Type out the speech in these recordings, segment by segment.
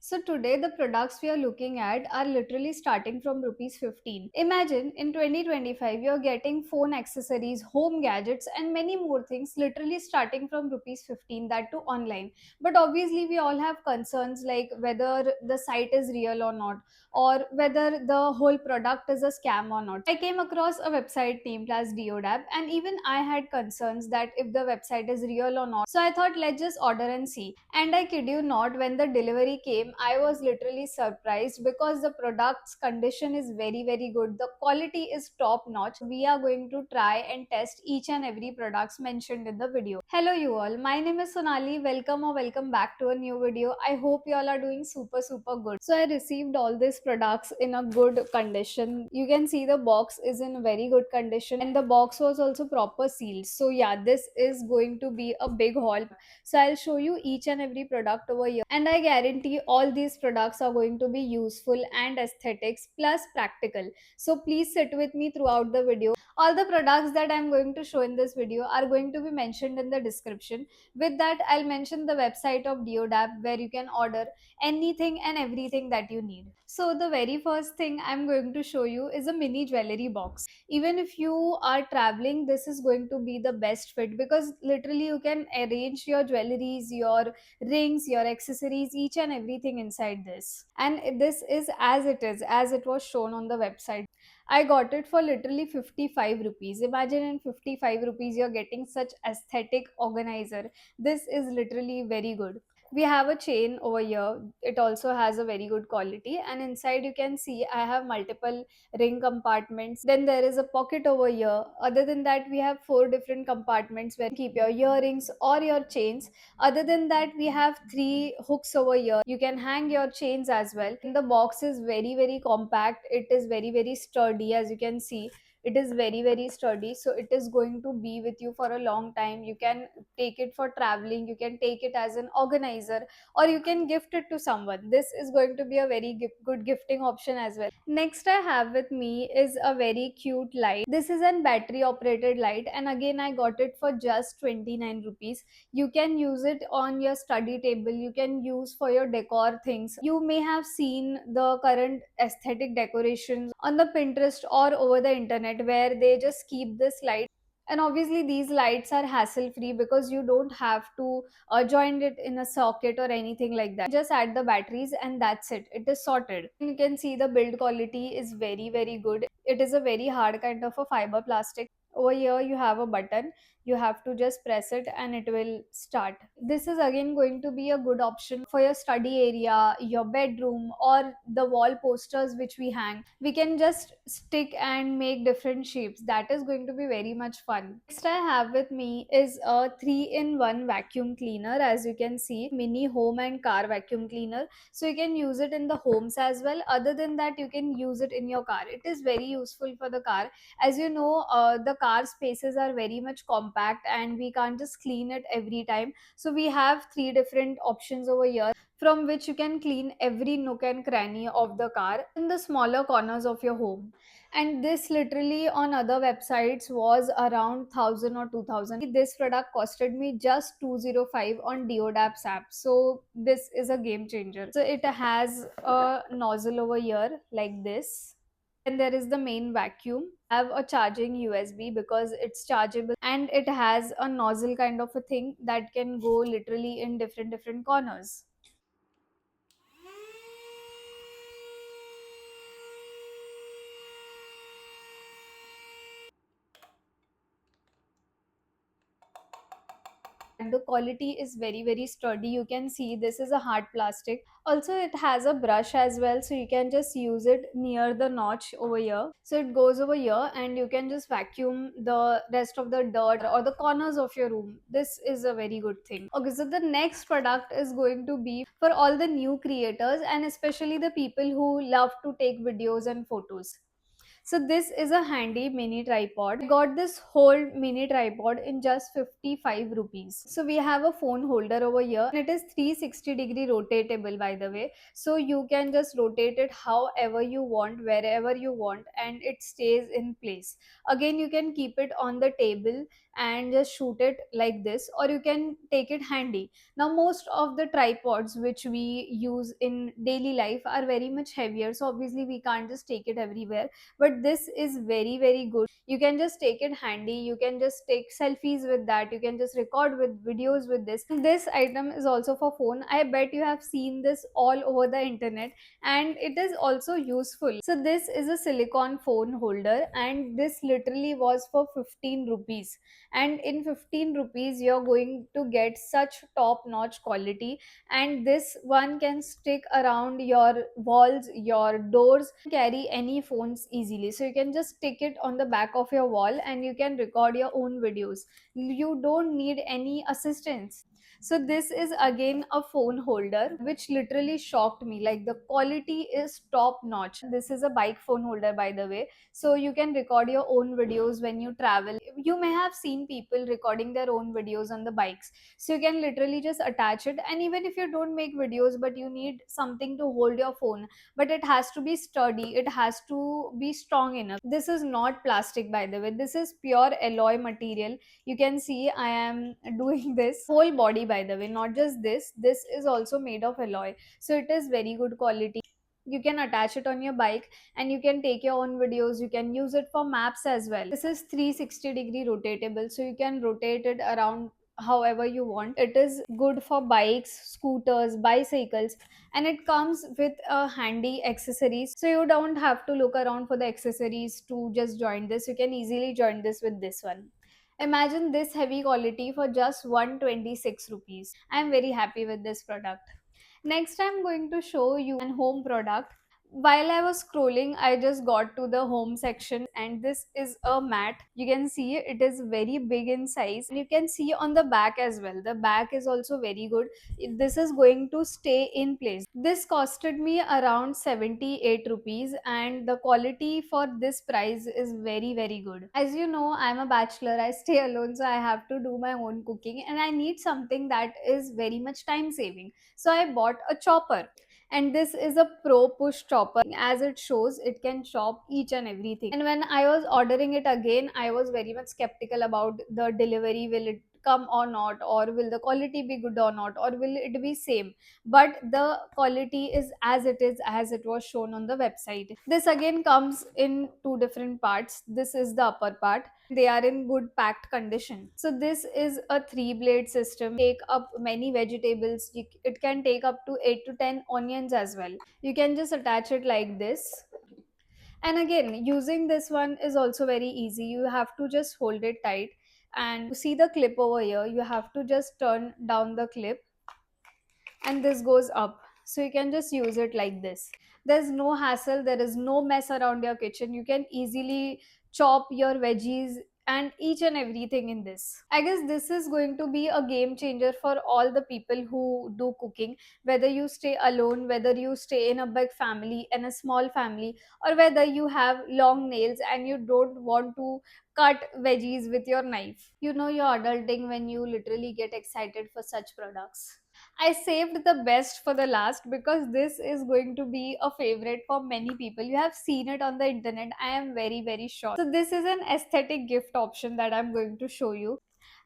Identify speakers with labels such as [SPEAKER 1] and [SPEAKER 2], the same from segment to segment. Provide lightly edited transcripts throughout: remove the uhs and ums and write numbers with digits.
[SPEAKER 1] So today the products we are looking at are literally starting from rupees 15. Imagine in 2025 you're getting phone accessories, home gadgets and many more things literally starting from rupees 15, that too online. But obviously we all have concerns like whether the site is real or not, or whether the whole product is a scam or not. I came across a website named as Deodab, and even I had concerns that if the website is real or not. So I thought let's just order and see. And I kid you not, when the delivery came, I was literally surprised because the product's condition is very, very good. The quality is top notch. We are going to try and test each and every products mentioned in the video. Hello you all, my name is Sonali. Welcome or welcome back to a new video. I hope you all are doing super good. So I received all these products in a good condition. You can see the box is in very good condition and the box was also proper sealed. So yeah, this is going to be a big haul. So I'll show you each and every product over here. And I guarantee all these products are going to be useful and aesthetics plus practical. So please sit with me throughout the video. All the products that I'm going to show in this video are going to be mentioned in the description. With that, I'll mention the website of Deodab where you can order anything and everything that you need. So the very first thing I'm going to show you is a mini jewelry box. Even if you are traveling, this is going to be the best fit because literally you can arrange your jewelries, your rings, your accessories, each and everything inside this. And this is as it was shown on the website. I got it for literally 55 rupees. Imagine in 55 rupees you're getting such aesthetic organizer. This is literally very good. We have a chain over here. It also has a very good quality, and inside you can see I have multiple ring compartments. Then there is a pocket over here. Other than that, we have four different compartments where you keep your earrings or your chains. Other than that, we have three hooks over here. You can hang your chains as well. And the box is very compact. It is very sturdy, as you can see. It is very sturdy, so it is going to be with you for a long time. You can take it for traveling, you can take it as an organizer, or you can gift it to someone. This is going to be a very good gifting option as well. Next I have with me is a very cute light. This is an battery operated light, and again I got it for just 29 rupees. You can use it on your study table, you can use for your decor things. You may have seen the current aesthetic decorations on the Pinterest or over the internet where they just keep this light. And obviously these lights are hassle free because you don't have to join it in a socket or anything like that. Just add the batteries and that's it, it is sorted. You can see the build quality is very good. It is a very hard kind of a fiber plastic. Over here you have a button, you have to just press it and it will start. This is again going to be a good option for your study area, your bedroom, or the wall posters which we hang. We can just stick and make different shapes. That is going to be very much fun. Next I have with me is a 3-in-1 vacuum cleaner. As you can see, mini home and car vacuum cleaner, so you can use it in the homes as well. Other than that, you can use it in your car. It is very useful for the car. As you know, the car spaces are very much compact and we can't just clean it every time. So we have three different options over here from which you can clean every nook and cranny of the car in the smaller corners of your home. And this literally on other websites was around 1000 or 2000. This product costed me just 205 on Deodap's app. So this is a game changer. So it has a nozzle over here like this, and there is the main vacuum. I have a charging USB because it's chargeable, and it has a nozzle kind of a thing that can go literally in different corners. And the quality is very sturdy. You can see this is a hard plastic. Also it has a brush as well, so you can just use it near the notch over here. So it goes over here and you can just vacuum the rest of the dirt or the corners of your room. This is a very good thing. Okay, so the next product is going to be for all the new creators and especially the people who love to take videos and photos. So this is a handy mini tripod. I got this whole mini tripod in just 55 rupees. So we have a phone holder over here. It is 360-degree rotatable, by the way. So you can just rotate it however you want, wherever you want, and it stays in place. Again, you can keep it on the table and just shoot it like this, or you can take it handy. Now most of the tripods which we use in daily life are very much heavier, so obviously we can't just take it everywhere, but this is very very good. You can just take it handy, you can just take selfies with that, you can just record with videos with this. This item is also for phone. I bet you have seen this all over the internet, and it is also useful. So this is a silicone phone holder, and this literally was for 15 rupees, and in 15 rupees you're going to get such top notch quality. And this one can stick around your walls, your doors, carry any phones easily, so you can just stick it on the back of your wall and you can record your own videos. You don't need any assistance. So this is again a phone holder which literally shocked me, like the quality is top notch. This is a bike phone holder, by the way, so you can record your own videos when you travel. You may have seen people recording their own videos on the bikes, so you can literally just attach it. And even if you don't make videos but you need something to hold your phone, but it has to be sturdy, it has to be strong enough. This is not plastic, by the way, this is pure alloy material. You can see I am doing this whole body, by the way, not just this is also made of alloy, so it is very good quality. You can attach it on your bike and you can take your own videos. You can use it for maps as well. This is 360-degree rotatable, so you can rotate it around however you want. It is good for bikes, scooters, bicycles, and it comes with a handy accessories, so you don't have to look around for the accessories to just join this. You can easily join this with this one. Imagine this heavy quality for just 126 rupees. I am very happy with this product. Next, I'm going to show you an home product. While I was scrolling, I just got to the home section, and this is a mat. You can see it is very big in size, and you can see on the back as well. The back is also very good. This is going to stay in place. This costed me around 78 rupees, and the quality for this price is very very good. As you know, I'm a bachelor, I stay alone, so I have to do my own cooking, and I need something that is very much time saving. So I bought a chopper, and this is a pro push chopper. As it shows, it can chop each and everything. And when I was ordering it again, I was very much skeptical about the delivery. Will it come or not, or will the quality be good or not, or will it be same? But the quality is as it is, as it was shown on the website. This again comes in two different parts. This is the upper part. They are in good packed condition. So this is a three blade system, take up many vegetables. It can take up to 8 to 10 onions as well. You can just attach it like this. And again, using this one is also very easy. You have to just hold it tight, and you see the clip over here, you have to just turn down the clip, and this goes up, so you can just use it like this. There's no hassle, there is no mess around your kitchen. You can easily chop your veggies and each and everything in this. I guess this is going to be a game changer for all the people who do cooking, whether you stay alone, whether you stay in a big family and a small family, or whether you have long nails and you don't want to cut veggies with your knife. You know you're adulting when you literally get excited for such products. I saved the best for the last because this is going to be a favorite for many people. You have seen it on the internet, I am very, very sure. So, this is an aesthetic gift option that I'm going to show you.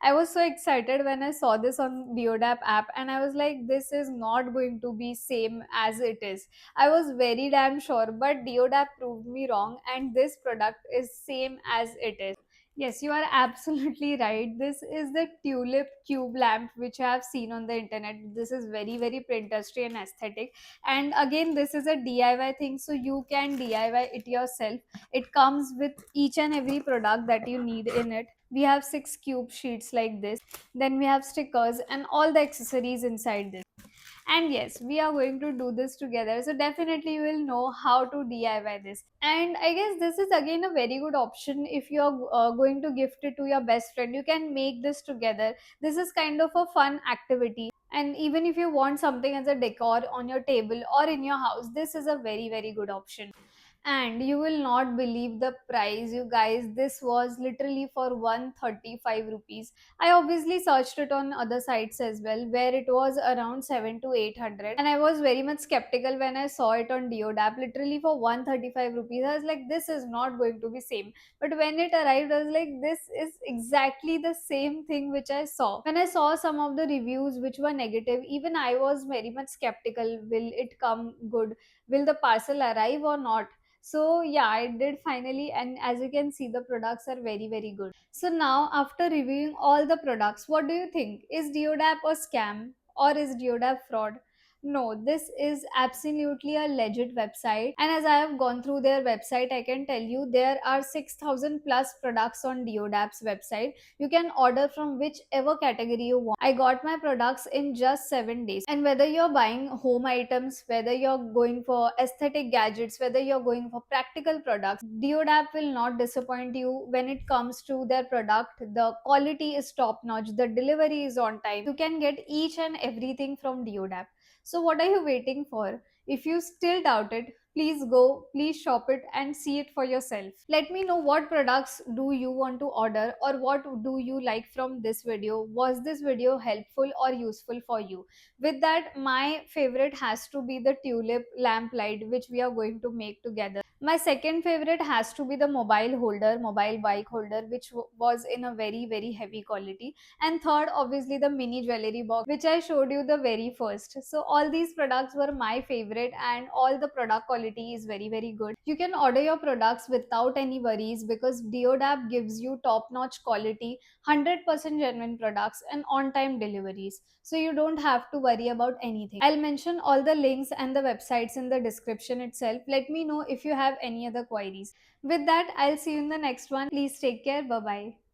[SPEAKER 1] I was so excited when I saw this on Deodap app, and I was like, this is not going to be same as it is. I was very damn sure, but Deodap proved me wrong, and this product is same as it is. Yes, you are absolutely right. This is the tulip tube lamp which I have seen on the internet. This is very, very Pinteresty and aesthetic. And again, this is a DIY thing, so you can DIY it yourself. It comes with each and every product that you need in it. We have 6 cube sheets like this. Then we have stickers and all the accessories inside this. And yes, we are going to do this together. So definitely you will know how to DIY this. And I guess this is again a very good option if you are going to gift it to your best friend. You can make this together. This is kind of a fun activity. And even if you want something as a decor on your table or in your house, this is a very, very good option. And you will not believe the price, you guys. This was literally for 135 rupees. I obviously searched it on other sites as well, where it was around 7 to 800. And I was very much skeptical when I saw it on Deodap. Literally for 135 rupees, I was like, this is not going to be same. But when it arrived, I was like, this is exactly the same thing which I saw. When I saw some of the reviews which were negative, even I was very much skeptical. Will it come good? Will the parcel arrive or not? So yeah, I did finally, and as you can see, the products are very very good. So now, after reviewing all the products, what do you think? Is Deodap a scam or is Deodap fraud? No, this is absolutely a legit website. And as I have gone through their website, I can tell you there are 6,000 plus products on Deodap's website. You can order from whichever category you want. I got my products in just 7 days. And whether you're buying home items, whether you're going for aesthetic gadgets, whether you're going for practical products, Deodap will not disappoint you when it comes to their product. The quality is top notch, the delivery is on time. You can get each and everything from Deodap. So what are you waiting for? If you still doubt it, please go, please shop it and see it for yourself. Let me know what products do you want to order or what do you like from this video. Was this video helpful or useful for you? With that, my favorite has to be the tulip lamp light which we are going to make together. My second favorite has to be the mobile bike holder, which was in a very very heavy quality. And third, obviously, the mini jewelry box which I showed you the very first. So all these products were my favorite, and all the product quality is very very good. You can order your products without any worries because Deodap gives you top notch quality, 100% genuine products and on time deliveries, so you don't have to worry about anything. I'll mention all the links and the websites in the description itself. Let me know if you have any other queries. With that, I'll see you in the next one. Please take care. Bye bye.